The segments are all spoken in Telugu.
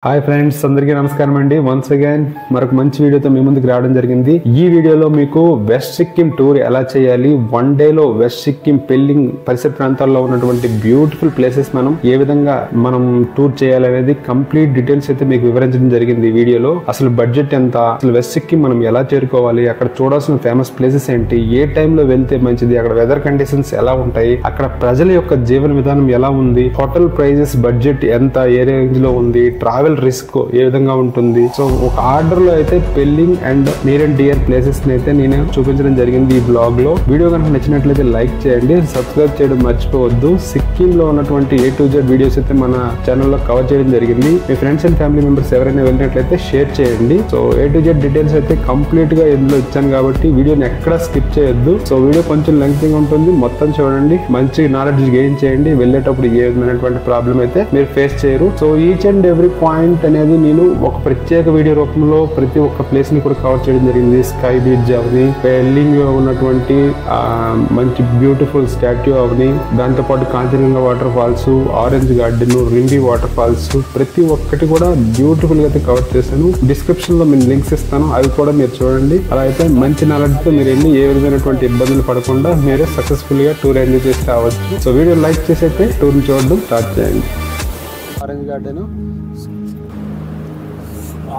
హాయ్ ఫ్రెండ్స్, అందరికీ నమస్కారం అండి. వన్స్ అగైన్ మరొక మంచి వీడియోతో మీ ముందుకు రావడం జరిగింది. ఈ వీడియోలో మీకు వెస్ట్ సిక్కిం టూర్ ఎలా చేయాలి, వన్ డే లో వెస్ట్ సిక్కిం పెల్లింగ్ పరిసర ప్రాంతాల్లో ఉన్నటువంటి బ్యూటిఫుల్ ప్లేసెస్ ఏ విధంగా మనం టూర్ చేయాలి అనేది కంప్లీట్ డీటెయిల్స్ అయితే మీకు వివరించడం జరిగింది. ఈ వీడియోలో అసలు బడ్జెట్ ఎంత, అసలు వెస్ట్ సిక్కిం మనం ఎలా చేరుకోవాలి, అక్కడ చూడాల్సిన ఫేమస్ ప్లేసెస్ ఏంటి, ఏ టైంలో వెళ్తే మంచిది, అక్కడ వెదర్ కండిషన్స్ ఎలా ఉంటాయి, అక్కడ ప్రజల యొక్క జీవన విధానం ఎలా ఉంది, హోటల్ ప్రైజెస్ బడ్జెట్ ఎంత, ఏ రేంజ్ లో ఉంది, ట్రావెల్ రిస్క్ ఏ విధంగా ఉంటుంది. సో ఒక ఆర్డర్ లో అయితే Pelling and near and dear places అయితే నేను చూపించడం జరిగింది ఈ బ్లాగ్ లో. వీడియో కనుక నచ్చినట్లయితే లైక్ చేయండి, సబ్స్క్రైబ్ చేయడం మర్చిపోవద్దు. సిక్కిం లో ఉన్నటువంటి A to Z వీడియోస్ అయితే మన ఛానల్లో కవర్ చేయడం జరిగింది. మీ ఫ్రెండ్స్ అండ్ ఫ్యామిలీ మెంబర్స్ ఎవరైనా వెళ్ళినట్లయితే షేర్ చేయండి. So A to Z details అయితే కంప్లీట్ గా ఇందులో ఇచ్చాను కాబట్టి వీడియోని ఎక్కడ స్కిప్ చేయొద్దు. సో వీడియో కొంచెం లెంగ్తీగా ఉంటుంది, మొత్తం చూడండి, మంచి నాలెడ్జ్ గెయిన్ చేయండి. వెళ్ళేటప్పుడు ఏ విధమైనటువంటి ప్రాబ్లం అయితే మీరు ఫేస్ చేయరు. So each and every point అనేది నేను ఒక ప్రత్యేక వీడియో రూపంలో ప్రతి ఒక్క ప్లేస్ ని కూడా కవర్ చేయడం జరిగింది. స్కై బీచ్ అవని, పెల్లింగ్ లో ఉన్నటువంటి మంచి బ్యూటిఫుల్ స్టాట్యూ అవని, దాంతో పాటు Kanchenjunga water falls, orange garden, Rimbi water falls, ప్రతి ఒక్కటి కూడా బ్యూటిఫుల్ గా అయితే కవర్ చేశాను. డిస్క్రిప్షన్ లో నేను లింక్స్ ఇస్తాను, అవి కూడా మీరు చూడండి. అలా అయితే మంచి నాలెడ్జ్ తో మీరు వెళ్ళి ఏ విధమైనటువంటి ఇబ్బందులు పడకుండా మీరే సక్సెస్ఫుల్ గా టూర్ ఎంజాయ్ చేసి రావచ్చు. సో వీడియో లైక్ చేసి అయితే టూర్ ని చూడడం స్టార్ట్ చేయండి.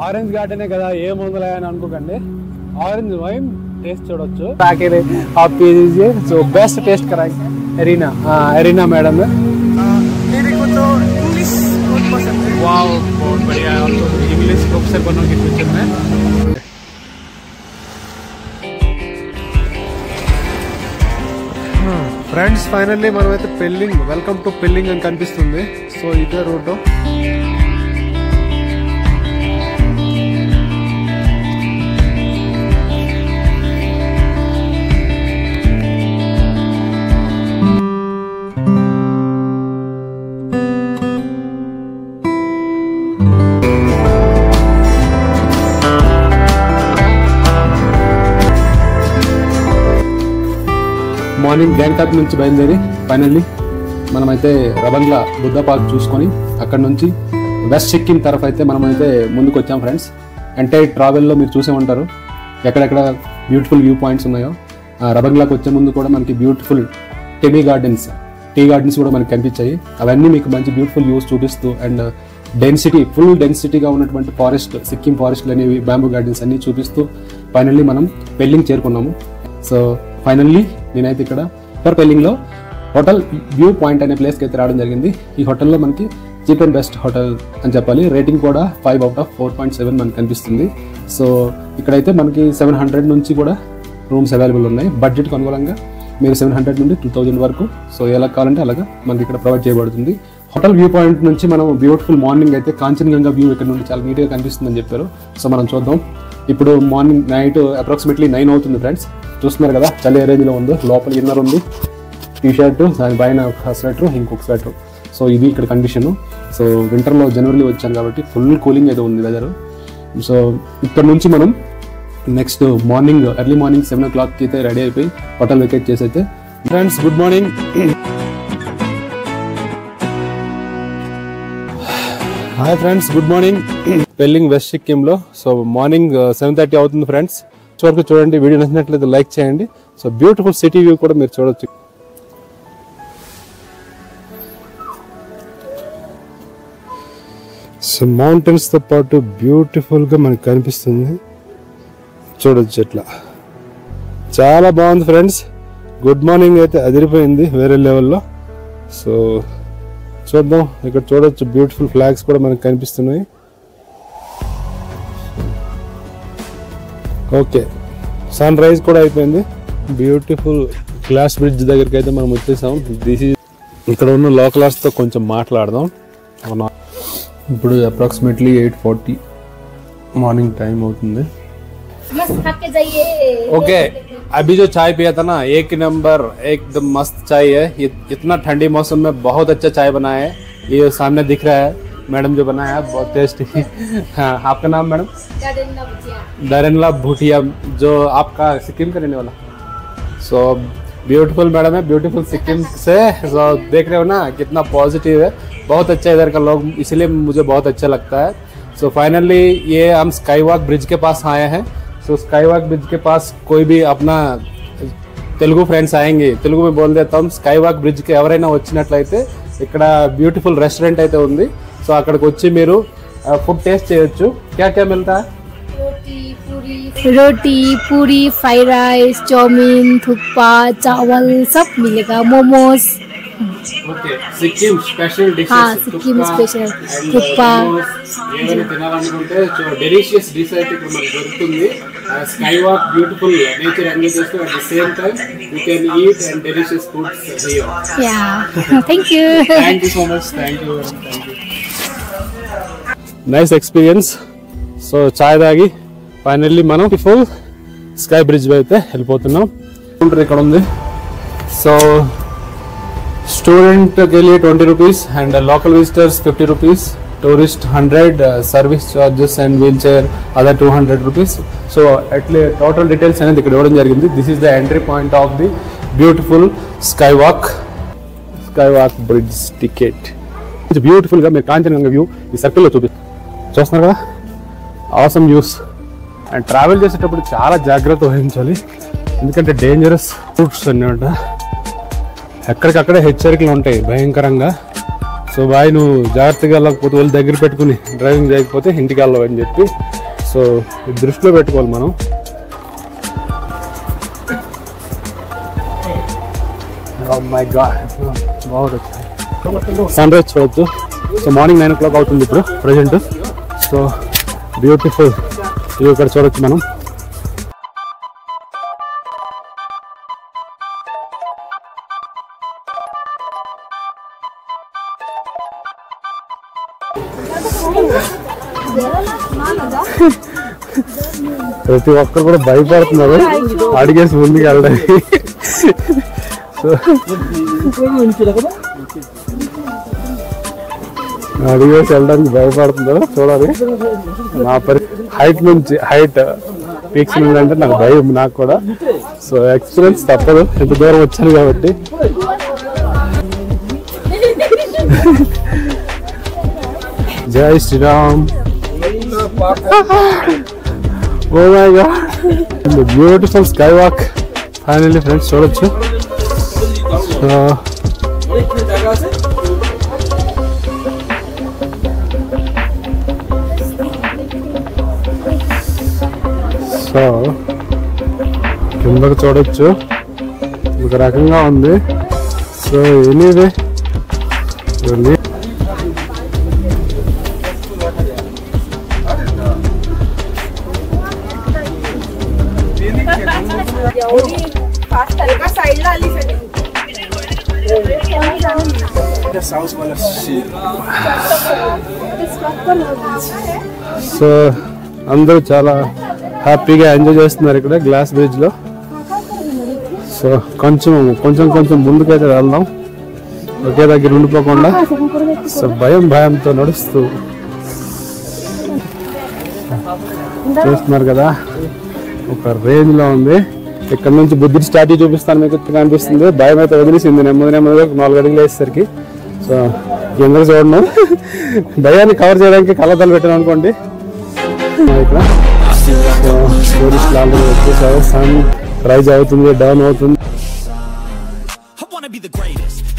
ఆరెంజ్ గార్డెనే కదా, ఏముందలే అని అనుకోకండి. ఆరెంజ్ వైన్ టేస్ట్ చూడొచ్చు. आप पी दीजिए, जो बेस्ट टेस्ट कराएंगे एरिना मैडम है. मेरे को तो इंग्लिश बहुत पसंद है. वाओ, बहुत बढ़िया है. इंग्लिश प्रोफेसर बनोगे फ्यूचर में. ఫ్రెండ్స్, ఫైనల్లీ మనమైతే పెల్లింగ్, వెల్కమ్ టు పెల్లింగ్ అని కనిపిస్తుంది. సో ఇదే రూట్. మార్నింగ్ గ్యాంగ్టాక్ నుంచి బయలుదేరి ఫైనల్లీ మనమైతే రబంగ్లా బుద్ధ పార్క్ చూసుకొని అక్కడ నుంచి వెస్ట్ సిక్కిం తరఫు అయితే మనమైతే ముందుకు వచ్చాం ఫ్రెండ్స్. అంటే ట్రావెల్లో మీరు చూసే ఉంటారు ఎక్కడెక్కడ బ్యూటిఫుల్ వ్యూ పాయింట్స్ ఉన్నాయో. రబంగ్లాకి వచ్చే ముందు కూడా మనకి బ్యూటిఫుల్ టీ గార్డెన్స్ కూడా మనకి కనిపించాయి. అవన్నీ మీకు మంచి బ్యూటిఫుల్ వ్యూస్ చూపిస్తూ అండ్ ఫుల్ డెన్సిటీగా ఉన్నటువంటి ఫారెస్ట్, సిక్కిం ఫారెస్ట్లు అనేవి, బ్యాంబూ గార్డెన్స్ అన్ని చూపిస్తూ ఫైనల్లీ మనం పెల్లింగ్ చేరుకున్నాము. సో ఫైనల్లీ నేనైతే ఇక్కడ పెల్లింగ్ లో హోటల్ వ్యూ పాయింట్ అనే ప్లేస్కి అయితే రావడం జరిగింది. ఈ హోటల్లో మనకి చీప్ అండ్ బెస్ట్ హోటల్ అని చెప్పాలి. రేటింగ్ కూడా 5/4.7 మనకు కనిపిస్తుంది. సో ఇక్కడైతే మనకి 700 నుంచి కూడా రూమ్స్ అవైలబుల్ ఉన్నాయి. బడ్జెట్కి అనుగుణంగా మీరు 700 నుండి 2000 వరకు, సో ఎలా కావాలంటే అలాగా మనకి ఇక్కడ ప్రొవైడ్ చేయబడుతుంది. హోటల్ వ్యూ పాయింట్ నుంచి మనం బ్యూటిఫుల్ మార్నింగ్ అయితే కాంచనజంగా వ్యూ ఇక్కడ నుండి చాలా నీట్గా కనిపిస్తుందని చెప్పారు. సో మనం చూద్దాం. ఇప్పుడు మార్నింగ్ నైట్ అప్రాక్సిమేట్లీ 9 అవుతుంది ఫ్రెండ్స్. చూస్తున్నారు కదా చలి ఏ రేంజ్లో ఉందో. లోపల ఇన్నర్ ఉంది, టీ షర్ట్, దాని పైన ఒక స్వెటర్, ఇంకొక స్వెటర్. సో ఇది ఇక్కడ కండిషన్. సో వింటర్లో జనవరిలో వచ్చాం కాబట్టి ఫుల్ కూలింగ్ అయితే ఉంది వెదర్. సో ఇక్కడ నుంచి మనం next morning early morning 7 o'clock అయితే రెడీ అయిపోయి హోటల్ వెకేట్ చేసి అయితే. Friends, good morning. Hi friends, good morning. Pelling west సిక్కింలో. సో మార్నింగ్ 7:30 అవుతుంది ఫ్రెండ్స్. వరకు చూడండి. వీడియో నచ్చినట్లయితే లైక్ చేయండి. సో బ్యూటిఫుల్ సిటీ వ్యూ కూడా మీరు చూడొచ్చు. సో మౌంటైన్స్ తో పాటు బ్యూటిఫుల్ గా మనకు కనిపిస్తుంది, చూడొచ్చు. ఇట్లా చాలా బాగుంది ఫ్రెండ్స్. గుడ్ మార్నింగ్ అయితే అదిరిపోయింది వేరే లెవెల్లో. సో చూద్దాం. ఇక్కడ చూడొచ్చు బ్యూటిఫుల్ ఫ్లాగ్స్ కూడా మనకు కనిపిస్తున్నాయి. ఓకే, సన్ రైజ్ కూడా అయిపోయింది. బ్యూటిఫుల్ గ్లాస్ బ్రిడ్జ్ దగ్గరికి అయితే మనం వచ్చేసాం. ఇక్కడ ఉన్న లోకలర్స్తో కొంచెం మాట్లాడదాం. ఇప్పుడు అప్రాక్సిమేట్లీ 8:40 మార్నింగ్ టైం అవుతుంది. ओके, अभी जो चाय पिया था ना, एक नंबर, एकदम मस्त चाय है. इतना ठंडी मौसम में बहुत अच्छा चाय बनाया है. ये सामने दिख रहा है मैडम जो बनाया है, बहुत टेस्टी. हाँ, आपका नाम मैडम? दरेनला भूटिया, जो आपका सिक्किम का रहने वाला. सो ब्यूटीफुल मैडम है, ब्यूटीफुल सिक्किम से. देख रहे हो ना कितना पॉजिटिव है, बहुत अच्छा इधर का लोग, इसलिए मुझे बहुत अच्छा लगता है. सो फाइनली ये हम स्काई वॉक ब्रिज के पास आए हैं. सो स्काई वॉक ब्रिज के पास कोई भी अपना తెలుగు ఫ్రెండ్స్ ఆయంగి తెలుగు में बोल देता हूं. స్కై వాక్ బ్రిడ్జ్ కి ఎవరైనా వచ్చినట్లయితే ఇక్కడ బ్యూటిఫుల్ రెస్టారెంట్ అయితే ఉంది. సో అక్కడికి వచ్చి మీరు ఫుడ్ టేస్ట్ చేయొచ్చు. क्या क्या मिलता है? रोटी पूरी फ्राइड राइस चाउमीन थुक्पा चावल सब मिलेगा. Momos. Okay Sikkim special dishes. हाँ सिक्किम स्पेशल थुक्पा ఏమైనా తినాలనుకుంటే డెలిషియస్ డిష్ అయితే ఇక్కడ మనకు దొరుకుతుంది. Sky walk beautiful nature enjoy చేస్తూ at the same time you can eat and delicious foods here. Ya thank you so much. Thank you. Nice experience. So చాయ్ తాగి ఫైనల్లీ మనం ఫుల్ స్కై బ్రిడ్జ్ అయితే వెళ్ళిపోతున్నాం. ఇక్కడ ఉంది. సో स्टूडेंट के लिए 20 rupees and local visitors 50 rupees, tourist 100, service charges and wheel chair other 200 rupees. So एटली टोटल डिटेल्स అనేది ఇక్కడ ఇవ్వడం జరిగింది. This is the entry point of the beautiful sky walk bridge ticket. It's beautiful గా మీరు కాంచనగంగా వ్యూ ఈ సర్కిల్ లో చూస్తున్నారు కదా. Awesome views. అండ్ ట్రావెల్ చేసేటప్పుడు చాలా జాగ్రత్త వహించాలి ఎందుకంటే డేంజరస్ రూట్స్ అన్నమాట. ఎక్కడికక్కడే హెచ్చరికలు ఉంటాయి భయంకరంగా. సో బాయ్ నువ్వు జాగ్రత్తగా వెళ్ళకపోతే వాళ్ళు దగ్గర పెట్టుకుని డ్రైవింగ్ చేయకపోతే ఇంటికి వెళ్ళవు అని చెప్పి సో దృష్టిలో పెట్టుకోవాలి మనం. మై గాడ్ బాగుంది. సన్ రైజ్ చూడొచ్చు. సో మార్నింగ్ 9 o'clock అవుతుంది ఇప్పుడు ప్రజెంట్. సో బ్యూటిఫుల్ వ్యూ ఇక్కడ చూడొచ్చు మనం. ప్రతి ఒక్కరు కూడా భయపడుతున్నారు అడిగేసి ముందుకు వెళ్ళడానికి. అడిగేసి వెళ్ళడానికి భయపడుతున్నారు. చూడాలి నా హైట్ నుంచి పీక్స్ అంటే నాకు భయం నాకు కూడా. సో ఎక్స్పీరియన్స్ తప్పదు ఎంత దూరం వచ్చాను కాబట్టి. జై Shriram. Oh my God, the beautiful skywalk. Finally friends చూడొచ్చు. సో కిందకు చూడొచ్చు ఒక రకంగా ఉంది. సో ఎనీవే సో అందరూ చాలా హ్యాపీగా ఎంజాయ్ చేస్తున్నారు ఇక్కడ గ్లాస్ బ్రిడ్జ్ లో. సో కొంచెం ముందుకైతే వెళ్దాం ఒకే దగ్గర ఉండిపోకుండా. సో భయంతో నడుస్తూ చూస్తున్నారు కదా ఒక రేంజ్ లో ఉంది. ఇక్కడ నుంచి బుద్ధుడి స్టాట్యూ చూపిస్తాను మీకు కనిపిస్తుంది. భయం అయితే వదిలేసింది నెమ్మదిగా 4 అడుగులు వేసేసరికి. సో ఎందుకు చూడను భయాన్ని కవర్ చేయడానికి కళ్ళద్దాలు పెట్టాను అనుకోండి. ఇక్కడ టూరిస్ట్ లాంటి వచ్చేసారు. సన్ రైజ్ అవుతుంది డౌన్ అవుతుంది.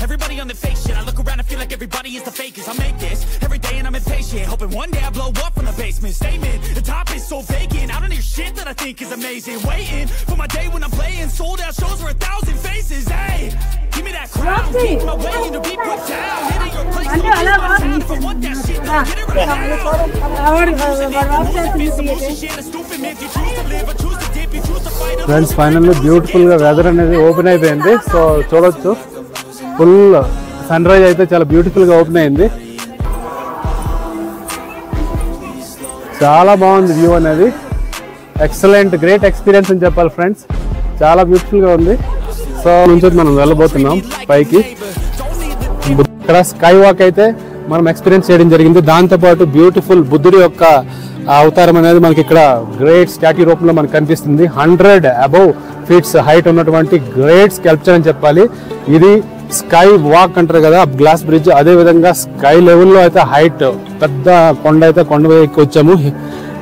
Everybody on the fake shit. I look around and feel like everybody is the fakest. I make this every day and I'm impatient, hoping one day I blow up from the basement. Statement, the top is so vacant. I don't hear shit that I think is amazing. Waiting for my day when I'm playing sold out shows for 1,000 faces. Hey, give me that crown, keep my way to be put down. Hitting your place, so I want that shit, don't get it right now. Friends finally beautiful గా వెదర్ అనేది ఓపెన్ అయిపోయింది. సో చూడొచ్చు ఫుల్ సన్ రైజ్ అయితే చాలా బ్యూటిఫుల్ గా ఓపెన్ అయింది. చాలా బాగుంది వ్యూ అనేది. ఎక్సలెంట్ గ్రేట్ ఎక్స్పీరియన్స్ అని చెప్పాలి ఫ్రెండ్స్. చాలా బ్యూటిఫుల్ గా ఉంది. సో నుంచి మనం వెళ్ళబోతున్నాం పైకి. ఇక్కడ స్కై వాక్ అయితే మనం ఎక్స్పీరియన్స్ చేయడం జరిగింది. దాంతోపాటు బ్యూటిఫుల్ బుద్ధుడి యొక్క అవతారం అనేది మనకి ఇక్కడ గ్రేట్ స్టాట్యూ రూపంలో మనకు కనిపిస్తుంది. 100 above feet హైట్ ఉన్నటువంటి గ్రేట్ స్కల్ప్చర్ అని చెప్పాలి. ఇది స్కై వాక్ అంటారు కదా గ్లాస్ బ్రిడ్జ్, అదే విధంగా స్కై లెవెల్లో అయితే హైట్ పెద్ద కొండ అయితే కొండ ఎక్కి వచ్చాము.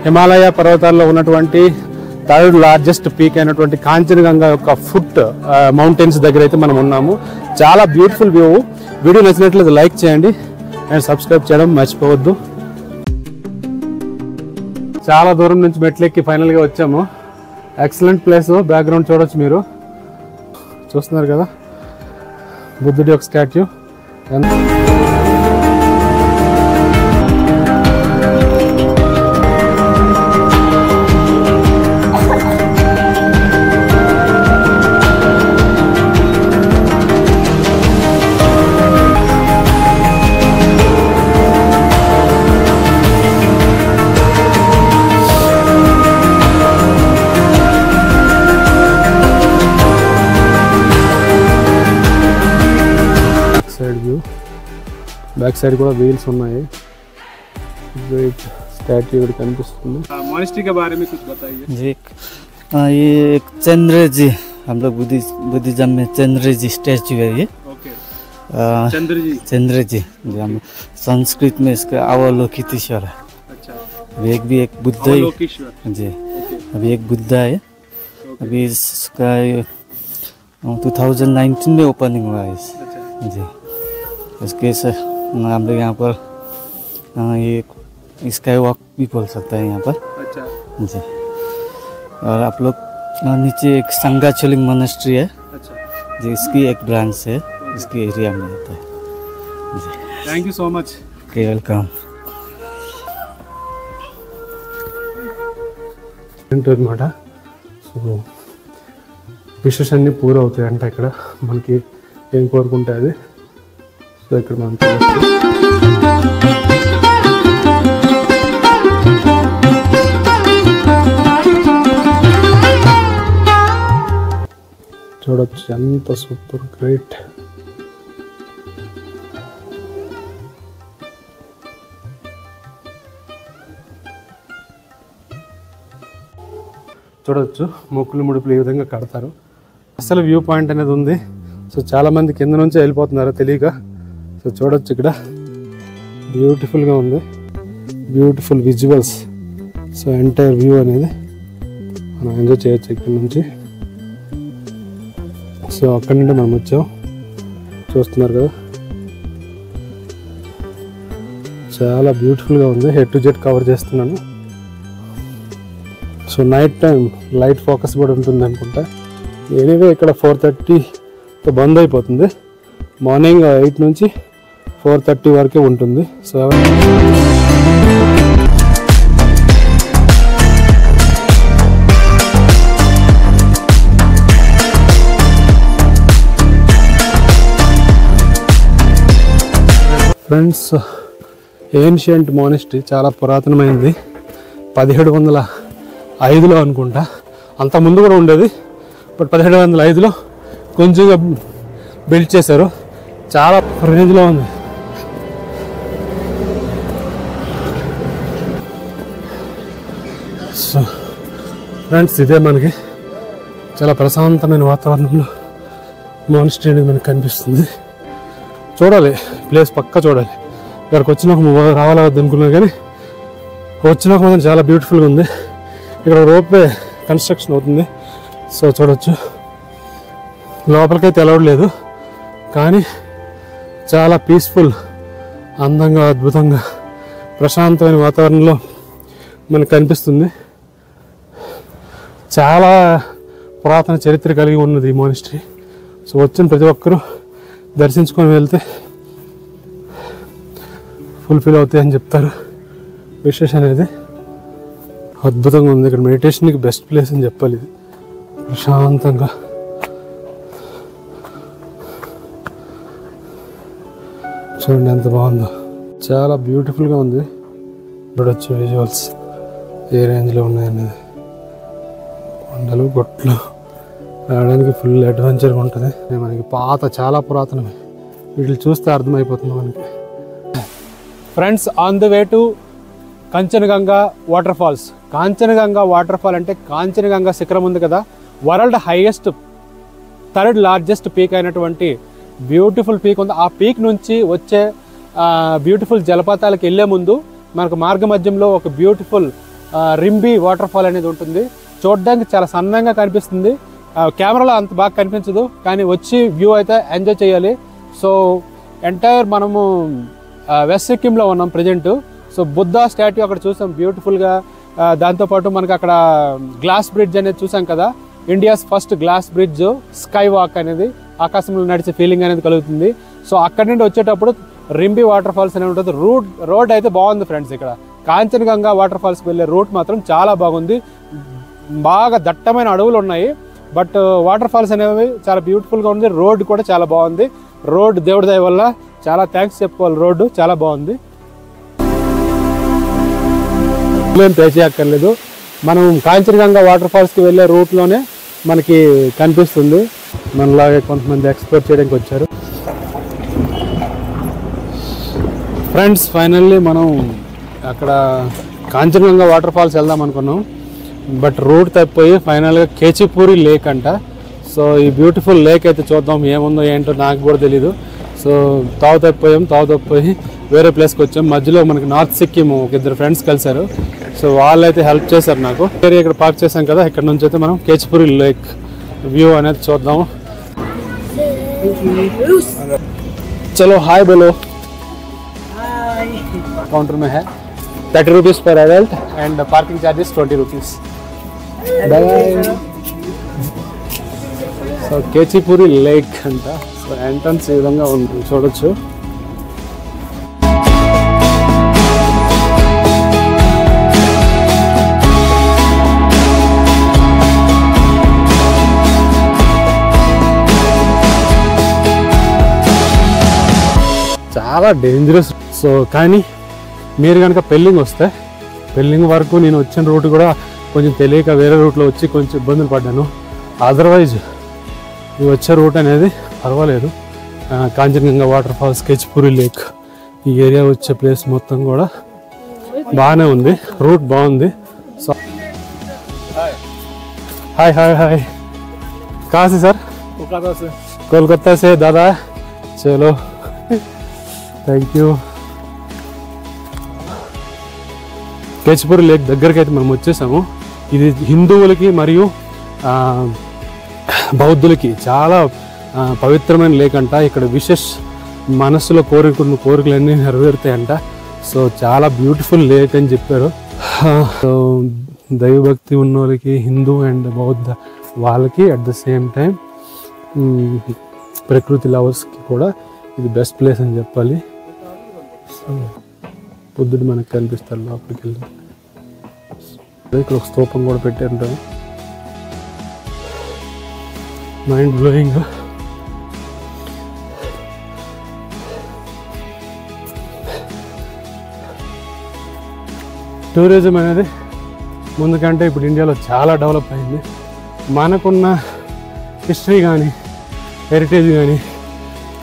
హిమాలయ పర్వతాల్లో ఉన్నటువంటి థర్డ్ లార్జెస్ట్ పీక్ అయినటువంటి కాంచనగంగా యొక్క ఫుట్ మౌంటైన్స్ దగ్గర అయితే మనం ఉన్నాము. చాలా బ్యూటిఫుల్ వ్యూ. వీడియో నచ్చినట్లయితే లైక్ చేయండి అండ్ సబ్స్క్రైబ్ చేయడం మర్చిపోవద్దు. చాలా దూరం నుంచి మెట్లెక్కి ఫైనల్గా వచ్చాము. Excellent place. బ్యాక్గ్రౌండ్ చూడొచ్చు, మీరు చూస్తున్నారు కదా బుద్ధుడి యొక్క స్టాట్యూ. బ్యాక్ సైడ్ కూడా వీల్స్ ఉన్నాయి. ग्रेट स्टैट्यू कनिपिस्तुंदी. मॉनेस्ट्री के बारे में कुछ बताइए जी. ये एक चंद्र जी, हम लोग बुद्धिज्म में चंद्र जी स्टैच्यू है ये. ओके. चंद्र जी हम संस्कृत में इसका अवलोकितेश्वर है. अच्छा. अभी एक बुद्ध जी. अभी एक बुद्ध है. अभी इसका 2019 में ओपनिंग हुआ है जी. इसके हम लोग यहाँ पर ये स्काई वॉक भी बोल सकते हैं यहाँ पर. अच्छा जी. और आप लोग नीचे एक संगाचुलिंग मोनेस्ट्री है. अच्छा जी. इसकी एक ब्रांच है इसके एरिया में होता है जी. Thank you so much. Okay welcome. అనమాట. సో విషెస్ అన్నీ పూర్ అవుతాయి అంటే ఇక్కడ మనకి ఏం కోరుకుంటే అది. సో ఇక్కడ మనం చూడొచ్చు ఎంత సూపర్ గ్రేట్. చూడవచ్చు మొక్కులు ముడుపులు ఈ విధంగా కడతారు. అసలు వ్యూ పాయింట్ అనేది ఉంది. సో చాలా మంది కింద నుంచి వెళ్ళిపోతున్నారు తెలియక. సో చూడొచ్చు ఇక్కడ బ్యూటిఫుల్గా ఉంది, beautiful visuals. So entire view అనేది మనం ఎంజాయ్ చేయొచ్చు ఇక్కడ నుంచి. సో అక్కడి నుండి మనం వచ్చాం, చూస్తున్నారు కదా చాలా బ్యూటిఫుల్గా ఉంది. హెడ్ టు జెడ్ కవర్ చేస్తున్నాను. So night time light focus కూడా ఉంటుంది అనుకుంటా. ఎనీవే ఇక్కడ 4:30తో బంద్ అయిపోతుంది. మార్నింగ్ 8 నుంచి 4:30 వరకే ఉంటుంది. సో ఫ్రెండ్స్, ఏన్షియంట్ మానిస్ట్రీ చాలా పురాతనమైంది. 1705లో అనుకుంటా. అంత ముందు కూడా ఉండేది, బట్ 1705లో కొంచెంగా బిల్డ్ చేశారు. చాలా రేంజ్లో ఉంది. సో ఫ్రెండ్స్, ఇదే మనకి చాలా ప్రశాంతమైన వాతావరణంలో మానిస్ట్రీ అనేది మనకు కనిపిస్తుంది. చూడాలి ప్లేస్, పక్కా చూడాలి. ఇక్కడికి వచ్చినాక రావాలా వద్దనుకున్నా కానీ వచ్చినాక మాత్రం చాలా బ్యూటిఫుల్గా ఉంది. ఇక్కడ రోప్వే కన్స్ట్రక్షన్ అవుతుంది. సో చూడవచ్చు, లోపలికైతే అలౌడ్ లేదు కానీ చాలా పీస్ఫుల్, అందంగా, అద్భుతంగా, ప్రశాంతమైన వాతావరణంలో మనకు కనిపిస్తుంది. చాలా పురాతన చరిత్ర కలిగి ఉన్నది ఈ మానిస్ట్రీ. సో వచ్చిన ప్రతి ఒక్కరూ దర్శించుకొని వెళ్తే ఫుల్ఫిల్ అవుతాయి అని చెప్తారు. విశేష అనేది అద్భుతంగా ఉంది. ఇక్కడ మెడిటేషన్కి బెస్ట్ ప్లేస్ అని చెప్పాలి. ఇది ప్రశాంతంగా చూడండి ఎంత బాగుందో. చాలా బ్యూటిఫుల్గా ఉంది. చూడొచ్చు విజువల్స్ ఏ రేంజ్లో ఉన్నాయనేది. కొండలు, గొట్లు రావడానికి ఫుల్ అడ్వెంచర్గా ఉంటుంది. మనకి పాత, చాలా పురాతనమే. వీటిని చూస్తే అర్థమైపోతుంది మనకి. Friends, on the way to Kanchenjunga water falls. Kanchenjunga water fall అంటే కాంచనగంగా శిఖరం ఉంది కదా, world highest third largest peak అయినటువంటి బ్యూటిఫుల్ పీక్ ఉంది. ఆ పీక్ నుంచి వచ్చే బ్యూటిఫుల్ జలపాతాలకు వెళ్ళే ముందు మనకు మార్గ మధ్యంలో ఒక బ్యూటిఫుల్ రింబి వాటర్ ఫాల్ అనేది ఉంటుంది. చూడడానికి చాలా సన్నంగా కనిపిస్తుంది, కెమెరాలో అంత బాగా కనిపించదు, కానీ వచ్చి వ్యూ అయితే ఎంజాయ్ చేయాలి. సో ఎంటైర్ మనము వెస్ట్ సిక్కింలో ఉన్నాం ప్రజెంట్. సో బుద్ధ స్టాట్యూ అక్కడ చూసాం బ్యూటిఫుల్గా. దాంతోపాటు మనకు అక్కడ గ్లాస్ బ్రిడ్జ్ అనేది చూసాం కదా, India's first glass bridge, sky walk అనేది, ఆకాశంలో నడిచే ఫీలింగ్ అనేది కలుగుతుంది. సో అక్కడి నుండి వచ్చేటప్పుడు రింబి వాటర్ ఫాల్స్ అనేది ఉంటుంది. రోడ్ అయితే బాగుంది ఫ్రెండ్స్. ఇక్కడ కాంచనగంగా వాటర్ ఫాల్స్కి వెళ్ళే రూట్ మాత్రం చాలా బాగుంది. బాగా దట్టమైన అడవులు ఉన్నాయి, బట్ వాటర్ ఫాల్స్ అనేవి చాలా బ్యూటిఫుల్గా ఉంది. రోడ్ కూడా చాలా బాగుంది. రోడ్ దేవుడి దయ వల్ల చాలా థ్యాంక్స్ చెప్పుకోవాలి, రోడ్డు చాలా బాగుంది. ఏం పే చేయక్కర్లేదు, మనం కాంచనగంగా వాటర్ ఫాల్స్కి వెళ్ళే రూట్లోనే మనకి కనిపిస్తుంది. మనలాగే కొంతమంది ఎక్స్ప్లోర్ చేయడానికి వచ్చారు. ఫ్రెండ్స్ ఫైనల్లీ మనం అక్కడ కాంచనగంగా వాటర్ ఫాల్స్ వెళ్దాం అనుకున్నాం, బట్ రూట్ తప్పిపోయి ఫైనల్గా కేచిపూరి లేక్ అంట. సో ఈ బ్యూటిఫుల్ లేక్ అయితే చూద్దాం, ఏముందో ఏంటో నాకు కూడా తెలీదు. సో తావు తప్పిపోయి వేరే ప్లేస్కి వచ్చాం. మధ్యలో మనకి నార్త్ సిక్కిం ఒక ఇద్దరు ఫ్రెండ్స్ కలిశారు. సో వాళ్ళైతే హెల్ప్ చేశారు నాకు. ఇక్కడ పార్క్ చేశాం కదా, ఇక్కడ నుంచి అయితే మనం కేచిపూరి లేక్ వ్యూ అనేది చూద్దాం. చలో హాయ్ బోలో. काउंटर में है 30 rupees per adult and parking charges 20 rupees. So Khecheopalri lake అంట. సో ఎంట్రన్స్ ఈ విధంగా ఉంది, చూడొచ్చు. చాలా డేంజరస్. సో కానీ మీరు కనుక పెళ్ళింగ్ వస్తే, పెళ్ళింగ్ వరకు నేను వచ్చిన రూట్ కూడా కొంచెం తెలియక వేరే రూట్లో వచ్చి కొంచెం ఇబ్బందులు పడ్డాను. అదర్వైజ్ ఈ వచ్చే రూట్ అనేది పర్వాలేదు. కాంచనగంగా వాటర్ ఫాల్స్, కేచిపూరి లేక్, ఈ ఏరియా వచ్చే ప్లేస్ మొత్తం కూడా బాగానే ఉంది, రూట్ బాగుంది. సో హాయ్ హాయ్ హాయ్, कहाँ से सर? कोलकाता से दादा. चलो థ్యాంక్ యూ. కేచిపూరి లేక్ దగ్గరికి అయితే మనం వచ్చేసాము. ఇది హిందువులకి మరియు బౌద్ధులకి చాలా పవిత్రమైన లేక్ అంట. ఇక్కడ విశేష మనస్సులో కోరికలన్నీ నెరవేరుతాయంట. సో చాలా బ్యూటిఫుల్ లేక్ అని చెప్పారు. సో దైవభక్తి ఉన్న వాళ్ళకి, హిందూ అండ్ బౌద్ధ వాళ్ళకి అట్ ద సేమ్ టైం ప్రకృతి లవర్స్కి కూడా ఇది బెస్ట్ ప్లేస్ అని చెప్పాలి. సో బుద్ధుడు మనకు కనిపిస్తారు లోపలికి వెళ్ళి. ఇక్కడ ఒక స్తూపం కూడా పెట్టారు. Mind blowing. టూరిజం అనేది ముందు కంటే ఇప్పుడు ఇండియాలో చాలా డెవలప్ అయింది. మనకున్న హిస్టరీ కానీ, హెరిటేజ్ కానీ,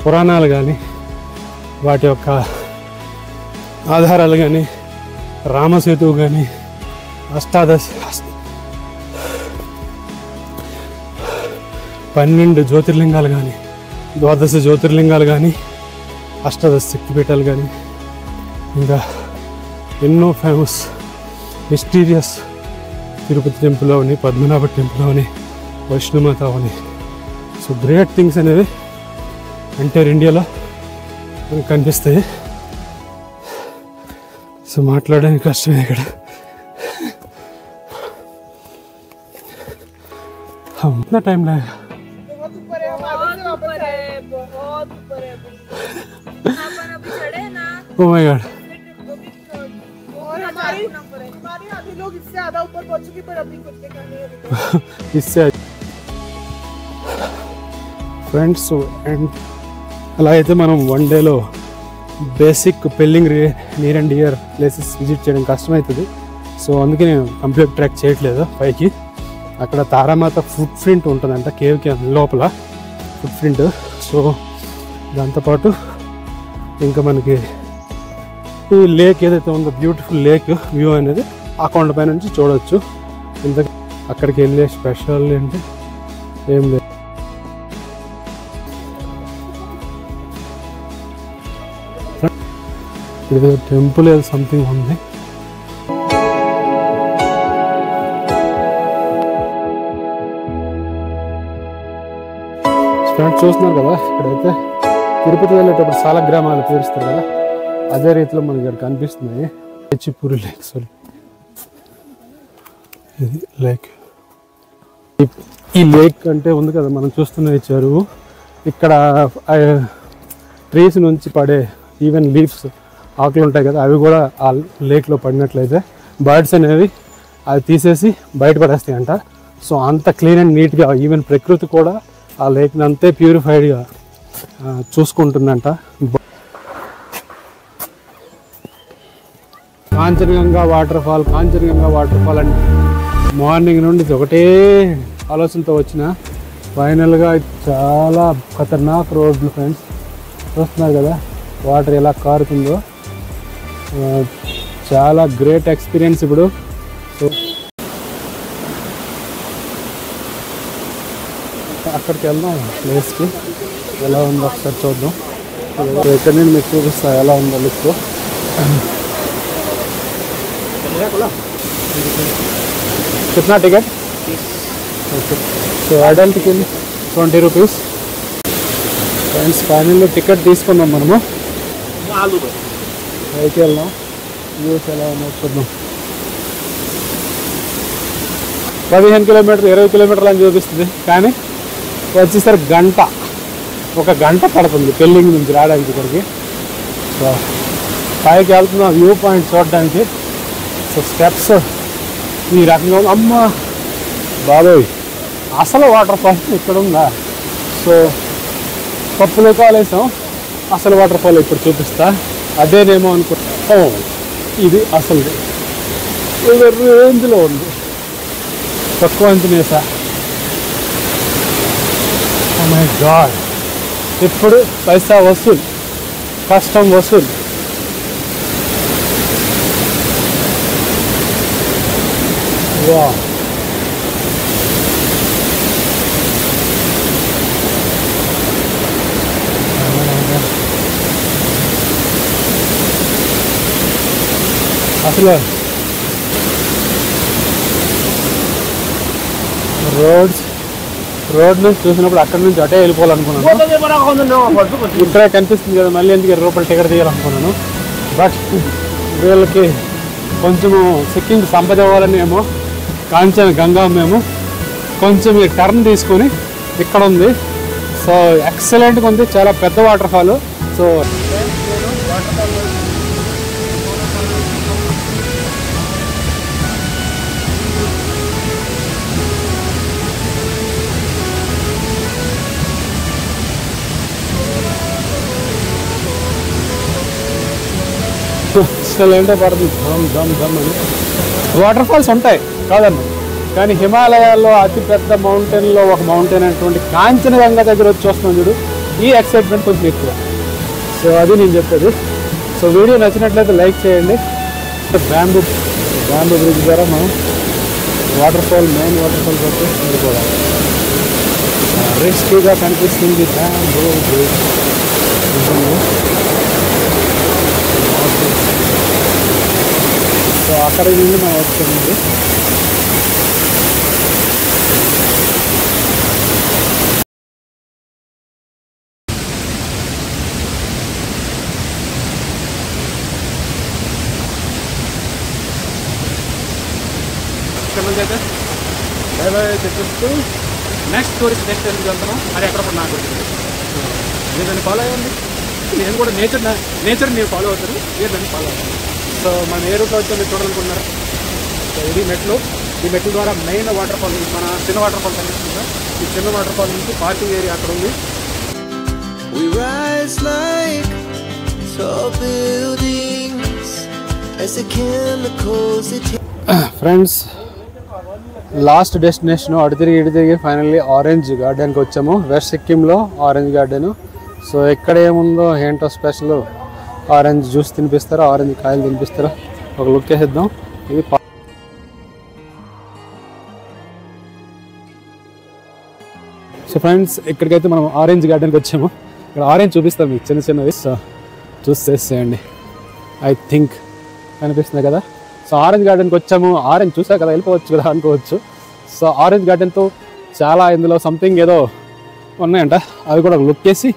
పురాణాలు కానీ, వాటి యొక్క ఆధారాలు కానీ, రామసేతువు కానీ, 12 జ్యోతిర్లింగాలు కానీ, 12 జ్యోతిర్లింగాలు కానీ, 18 శక్తిపీఠాలు కానీ, ఇంకా ఎన్నో ఫేమస్ మిస్టీరియస్ తిరుపతి టెంపుల్ అవని, పద్మనాభ టెంపుల్ అవని, వైష్ణుమాత అవని. సో గ్రేట్ థింగ్స్ అనేవి ఎంటైర్ ఇండియాలో మనకు కనిపిస్తాయి. సో మాట్లాడడానికి కష్టమే ఇక్కడ. इतना टाइम लगेगा? बहुत ऊपर है, बहुत ऊपर है. अपन अभी चढ़े ना. Oh my God. और हमारी आधे लोग इससे ज्यादा ऊपर पहुंच चुके, पर अभी कुछ देखा नहीं. इससे ఫ్రెండ్స్ అండ్ అలా అయితే మనం వన్ డేలో basic Pelling near and dear places visit చేయడం కష్టమవుతుంది. సో అందుకే నేను కంప్లీట్ ట్రాక్ చేయట్లేదు పైకి. అక్కడ తారామాత ఫుట్ ప్రింట్ ఉంటుందంట కేవ్కి లోపల, ఫుట్ ప్రింట్. సో దాంతోపాటు ఇంకా మనకి ఈ లేక్ ఏదైతే ఉందో బ్యూటిఫుల్ లేక్ వ్యూ అనేది ఆ కొండపై నుంచి చూడవచ్చు. ఇంత అక్కడికి వెళ్ళే స్పెషల్ అంటే ఏం లేదు. ఇది టెంపుల్ ఏదో సంథింగ్ ఉంది. ఫ్రెండ్స్ చూస్తున్నారు కదా, ఇక్కడైతే తిరుపతి వెళ్ళేటప్పుడు సాలగ్రామాలు పేరుస్తారు కదా, అదే రీతిలో మనకి ఇక్కడ కనిపిస్తున్నాయి. చిప్పూరి లేక్, సారీ ఇది లేక్. ఈ లేక్ అంటే ఉంది కదా మనం చూస్తున్న ఈ చెరువు, ఇక్కడ ట్రీస్ నుంచి పడే ఈవెన్ లీవ్స్, ఆకులు ఉంటాయి కదా, అవి కూడా ఆ లేక్లో పడినట్లయితే బర్డ్స్ అనేవి అవి తీసేసి బయటపడేస్తాయి అంట. సో అంత క్లీన్ అండ్ నీట్గా ఈవెన్ ప్రకృతి కూడా ఆ లేక్ని అంతే ప్యూరిఫైడ్గా చూసుకుంటుందంట. కాంచనగంగా వాటర్ ఫాల్ అంటే మార్నింగ్ నుండి ఒకటే ఆలోచనతో వచ్చిన, ఫైనల్గా చాలా ఖతర్నాక్ రోడ్లు ఫ్రెండ్స్. చూస్తున్నారు కదా వాటర్ ఎలా కారుతుందో, చాలా గ్రేట్ ఎక్స్పీరియన్స్. ఇప్పుడు సో అక్కడికి వెళ్దాం, ప్లేస్కి ఎలా ఉందో ఒకసారి చూద్దాం. ఇక్కడ నేను మీకు చూపిస్తాను ఎలా ఉందో లుక్. कितना टिकट? ओके, సో అడల్ట్కి 20 రూపీస్. ఫ్రెండ్స్ ఫైనల్లో టికెట్ తీసుకున్నాం మనము, పైకి వెళ్దాం. వ్యూస్ ఎలా ఉందో చూద్దాం. 15 కిలోమీటర్లు 20 కిలోమీటర్లు అని చూపిస్తుంది, కానీ వచ్చేసరికి ఒక గంట పడుతుంది పెళ్ళింగ్ నుంచి రావడానికి ఇక్కడికి. సో పైకి వెళ్తున్నాం వ్యూ పాయింట్ చూడడానికి. సో స్టెప్స్ ఈ రకంగా ఉంది. అమ్మ బాబోయ్, అసలు వాటర్ ఫాల్ ఇక్కడ ఉందా? సో పప్పులో కాలేసాం, అసలు వాటర్ ఫాల్ ఇప్పుడు చూపిస్తా. అదేనేమో అనుకుంటా, ఇది అసలు ఇది రేంజ్లో ఉంది, తక్కువ అంచనేసా. ఓ మై గాడ్, ఇప్పుడు పైసా వసూల్, కష్టం వసూల్. వా అసలు రోడ్ నుంచి చూసినప్పుడు అక్కడి నుంచి అటే వెళ్ళిపోవాలనుకున్నాను. ఇక్కడే కనిపిస్తుంది కదా, మళ్ళీ ఎందుకు 20 రూపాయలు టికెట్ తీయాలనుకున్నాను. బట్ వీళ్ళకి కొంచెము సిక్కింగ్ సంపద ఇవ్వాలని ఏమో కాంచనగంగా మేము కొంచెం ఈ టర్న్ తీసుకొని ఇక్కడ ఉంది. సో ఎక్సలెంట్గా ఉంది, చాలా పెద్ద వాటర్ ఫాల్. సో ఏంటో పడుతుంది దమ్ దమ్ అని. వాటర్ ఫాల్స్ ఉంటాయి కాదన్న, కానీ హిమాలయాల్లో అతిపెద్ద మౌంటైన్లో ఒక మౌంటైన్ అనేటువంటి కాంచనగంగా దగ్గర వచ్చి వస్తున్నాం చూడు, ఈ ఎక్సైట్మెంట్ కొంచెం ఎక్కువ. సో అది నేను చెప్పేది. సో వీడియో నచ్చినట్లయితే లైక్ చేయండి. బ్యాంబూ బ్రిడ్జ్ ద్వారా మనం water fall, main water falls వచ్చి వెళ్ళిపోవాలి. రిస్కీగా కనిపిస్తుంది బ్యాంబూ బ్రిడ్జ్. సో అక్కడి నుండి మనం వచ్చింది. ఇక్కడ నుంచి అయితే బై బై చెప్పేస్తూ నెక్స్ట్ టూరిస్ట్ డెస్టినేషన్కి వెళ్తున్నాం. అది ఎక్కడ నాకు వచ్చింది, మీరు దాన్ని ఫాలో అయ్యండి. నేను కూడా నేచర్ నేను ఫాలో అవుతాను, మీరు దాన్ని ఫాలో అవుతాను. సో మనం ఏ రూట్లో వచ్చాం మీరు చూడాలనుకుంటున్నారు. సో ఇది మెట్లు, ఈ మెట్ల ద్వారా మెయిన్ వాటర్ ఫాల్, మన చిన్న వాటర్ ఫాల్ కనిపిస్తుందా, ఈ చిన్న వాటర్ ఫాల్ నుంచి పార్కింగ్ ఏరియా అక్కడ ఉంది. We rise like tall buildings as the chemicals that friends last destination అటు తిరిగి ఫైనల్లీ ఆరెంజ్ గార్డెన్కి వచ్చాము. వెస్ట్ సిక్కింలో ఆరెంజ్ గార్డెన్. సో ఎక్కడ ఏముందో ఏంటో స్పెషల్, ఆరెంజ్ జ్యూస్ తినిపిస్తారా, ఆరెంజ్ కాయలు తినిపిస్తారా, ఒక లుక్ వేసేద్దాం. ఇది సో ఫ్రెండ్స్ ఇక్కడికైతే మనం ఆరెంజ్ గార్డెన్కి వచ్చాము. ఇక్కడ ఆరెంజ్ చూపిస్తాం మీకు చిన్నవి, సో చూసి చేసేయండి. ఐ థింక్ కనిపిస్తుంది కదా. సో ఆరెంజ్ గార్డెన్కి వచ్చాము. ఆరెంజ్ చూసా కదా, వెళ్ళిపోవచ్చు కదా అనుకోవచ్చు. సో ఆరెంజ్ గార్డెన్తో చాలా ఇందులో సంథింగ్ ఏదో ఉన్నాయంట, అవి కూడా లుక్ చేసి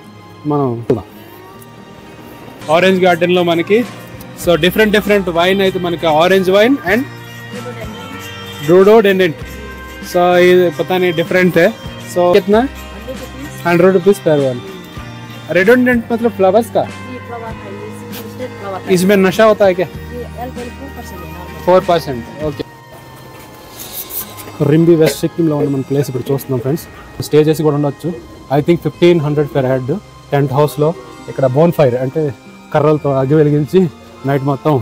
మనం చూద్దాం. ఆరెంజ్ గార్డెన్లో మనకి సో డిఫరెంట్ వైన్ అయితే మనకి ఆరెంజ్ వైన్ అండ్ रोडोडेंडेंट. सो ये पता नहीं डिफरेंट है. सो कितना 100 रुपीज़ पर वन. रेडोडेंट मतलब फ्लावर्स का. इसमें नशा होता है क्या? 4%. ఓకే. రింబి వెస్ట్ సిక్కింలో ఉన్న మన ప్లేస్ ఇప్పుడు చూస్తున్నాం ఫ్రెండ్స్. స్టే చేసి కూడా ఉండొచ్చు. I think 1500 per head. Tent హౌస్లో ఇక్కడ బోన్ ఫైర్ అంటే కర్రలతో అగ్గి వెలిగించి నైట్ మొత్తం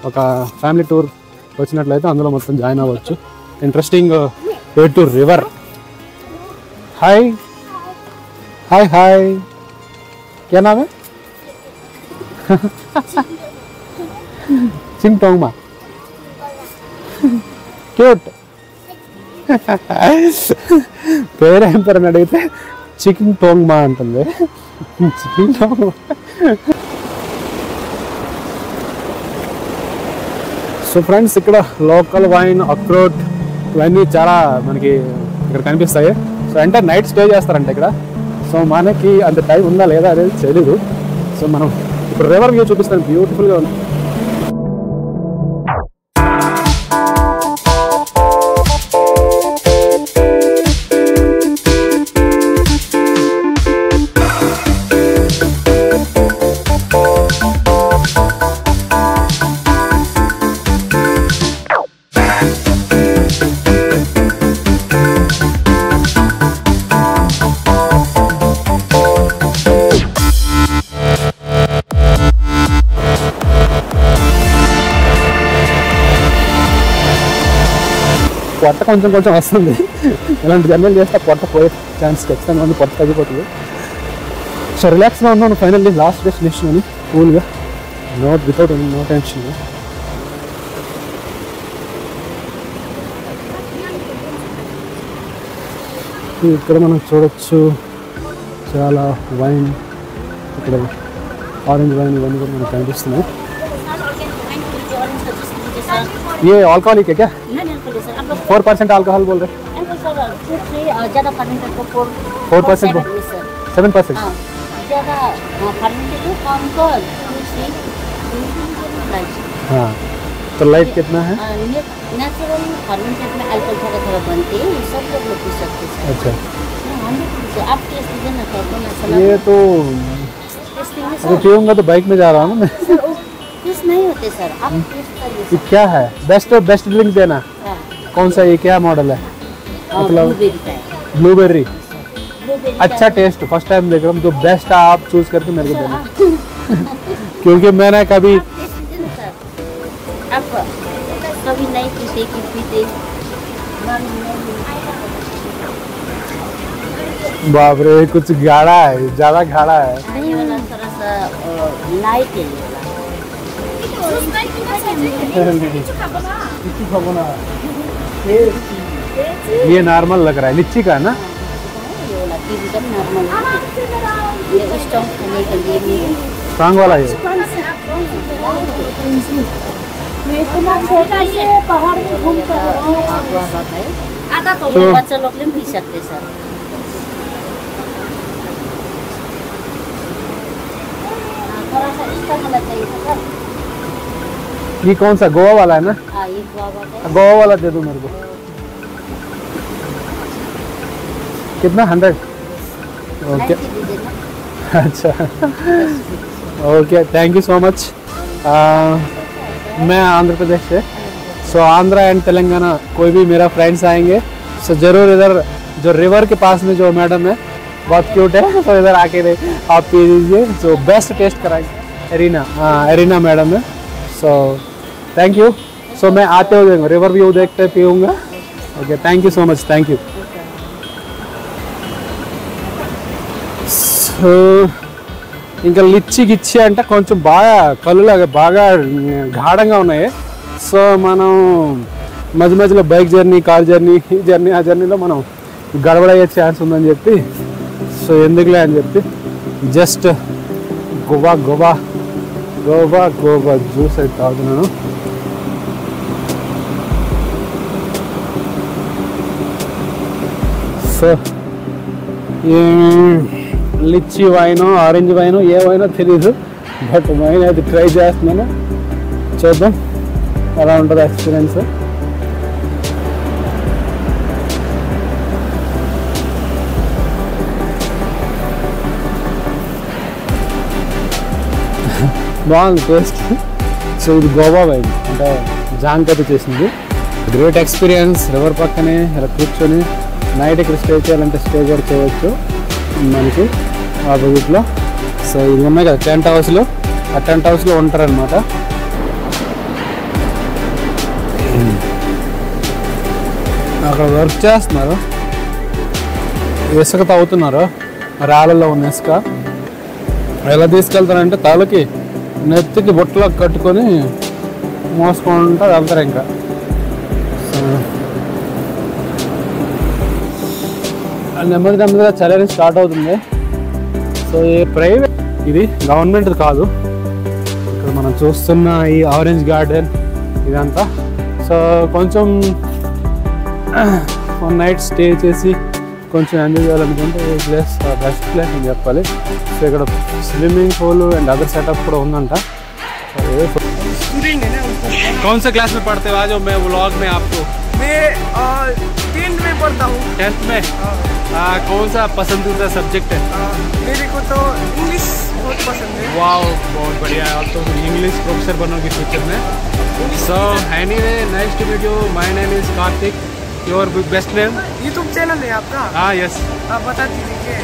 ఒక ఫ్యామిలీ టూర్ వచ్చినట్లయితే అందులో మొత్తం జాయిన్ అవ్వచ్చు. Interesting way to river. Hi hi hi, क्या नाम है? చింగ్ టోంగ్మా. క్యూట్ పేరేం పేరు అని అడిగితే చికింగ్ టోంగ్మా అంటుంది. చికింగ్ టోంగ్మా. సో ఫ్రెండ్స్ ఇక్కడ లోకల్ వైన్, అక్రోట్ ఇవన్నీ చాలా మనకి ఇక్కడ కనిపిస్తాయి. సో అంటే నైట్ స్టే చేస్తారంట ఇక్కడ. సో మనకి అంత టైం ఉందా లేదా అనేది తెలీదు. సో మనం ఇప్పుడు రివర్ వ్యూ చూపిస్తాను, బ్యూటిఫుల్గా ఉంది. పొట్ట కొంచెం వస్తుంది. ఇలాంటి జర్నీలు చేస్తే పొట్ట పోయే ఛాన్స్ ఖచ్చితంగా ఉంది, పొట్ట తగ్గిపోతుంది. సో రిలాక్స్గా ఉన్నాను ఫైనల్లీ. లాస్ట్ డెస్టినేషన్ అని కూల్గా, వితౌట్ నో టెన్షన్. ఇక్కడ మనం చూడొచ్చు చాలా వైన్, ఇక్కడ ఆరెంజ్ వైన్ ఇవన్నీ కూడా మనకు కనిపిస్తున్నాయి. ये अल्कोहलिक है क्या? 4% अल्कोहल बोल रहे. 4%, 7%. हाँ, तो लाइट कितना है? नेचुरल फर्मेंटेड में अल्कोहल थोड़ा बनते हैं, सब लोग पी सकते हैं. अच्छा, आप टेस्ट देना चाहते हैं? ये तो अरे पीऊँगा तो बाइक में जा रहा हूँ मैं. कुछ नहीं होते सर, आप टेस्ट करिए. ये क्या है? बेस्ट ड्रिंक देना. कौन सा, ये क्या मॉडल है? मतलब ब्लूबेरी. अच्छा टेस्ट, फर्स्ट टाइम देख रहा हूँ. तो बेस्ट आप चूज करके मेरे को देना. क्योंकि मैंने कभी आप कभी नहीं पीते. बाप रे, कुछ गाढ़ा है, ज्यादा गाढ़ा है. ये वाला थोड़ा सा लाइट है. ये नॉर्मल लग रहा है, लीची का ना. स्ट्रांग वाला है. बच्चा लोग पी सकते सर. थोड़ा सा इसका वाला चाहिए सर. ये कौन सा, गोवा वाला है ना? हाँ, ये गोवा वाला दे दो मेरे को. कितना? 100. ओके, अच्छा, okay, thank you so much. मैं आंध्र प्रदेश से. सो आंध्रा एंड तेलंगाना कोई भी मेरा फ्रेंड्स आएंगे सो ज़रूर इधर जो रिवर के पास में जो मैडम है बहुत क्यूट है, तो इधर आके आप पी लीजिए. सो बेस्ट टेस्ट कराएंगे. एरिना, हाँ एरिना मैडम है. So thank you. सो मैं आते हुए रिवर व्यू देखते पीऊँगा. Okay, thank you so much, thank you. So ఇంకా లిచ్చి గిచ్చి అంటే కొంచెం బాగా కళ్ళులాగా బాగా గాఢంగా ఉన్నాయి. సో మనం మధ్య మధ్యలో బైక్ జర్నీ, కార్ జర్నీ, ఈ జర్నీ ఆ జర్నీలో మనం గడబడయ్యే ఛాన్స్ ఉందని చెప్పి సో ఎందుకులే అని చెప్పి జస్ట్ గోవా గోవా జ్యూస్ అయితే తాగుతున్నాను. సో లిచ్చి వైన్, ఆరెంజ్ వైన్, ఏ వైనో తెలీదు, బట్ వైన్ అయితే ట్రై చేస్తున్నాను. చూద్దాం ఎలా ఉంటుంది ఎక్స్పీరియన్స్. బాగుంది టేస్ట్. సో ఇది గోవా వైన్ అంటే జాంకాయతో చేసింది. Great experience. రివర్ పక్కనే ఇలా కూర్చొని నైట్ ఇక్కడ స్టే చేయాలంటే స్టే కూడా చేయవచ్చు మనకి ఆపోజిట్లో. సో ఇది ఉన్నాయి కదా టెంట్ హౌస్లో, ఆ టెంట్ హౌస్లో ఉంటారనమాట. అక్కడ వర్క్ చేస్తున్నారు, ఇసుక తవ్వుతున్నారు. రాళ్ళలో ఉన్న ఇసుక ఎలా తీసుకెళ్తారంటే తలకి నెత్తికి బుట్టలో కట్టుకొని మోసుకుంటూ వెళ్తారు. ఇంకా నెమ్మదిగా చలి స్టార్ట్ అవుతుంది. సో ఈ ప్రైవేట్, ఇది గవర్నమెంట్ కాదు. ఇక్కడ మనం చూస్తున్న ఈ ఆరెంజ్ గార్డెన్ ఇదంతా. సో కొంచెం వన్ నైట్ స్టే చేసి కొంచెం ఎంజాయ్ చేయాలనుకుంటే ఈ ప్లేస్ బెస్ట్ ప్లేస్ అని చెప్పాలి. సో ఇక్కడ swimming pool and other setup కూడా ఉందంట. कौन सा क्लास में पढ़ते हो? आज मैं व्लॉग में आपको मैं 10th में पढ़ता हूँ। 10th में? कौन सा पसंदीदा सब्जेक्ट है? मेरे को तो इंग्लिश बहुत पसंद है। वाओ, बहुत बढ़िया। आप तो इंग्लिश प्रोफेसर बनोगे फ्यूचर में। So anyway, nice to meet you. My name is Karthik. Your best name? YouTube channel है आपका? हाँ, यस। आप बता दीजिए।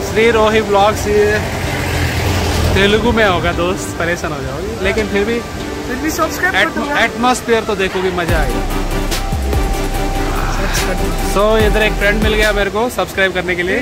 श्री रोही ब्लॉग्स। तेलुगु में होगा दोस्त, परेशान हो जाओगे, लेकिन फिर भी सब्सक्राइब एटमॉस्फेयर तो देखोगे, मजा आएगा। सो इधर एक फ्रेंड मिल गया मेरे को सब्सक्राइब करने के लिए।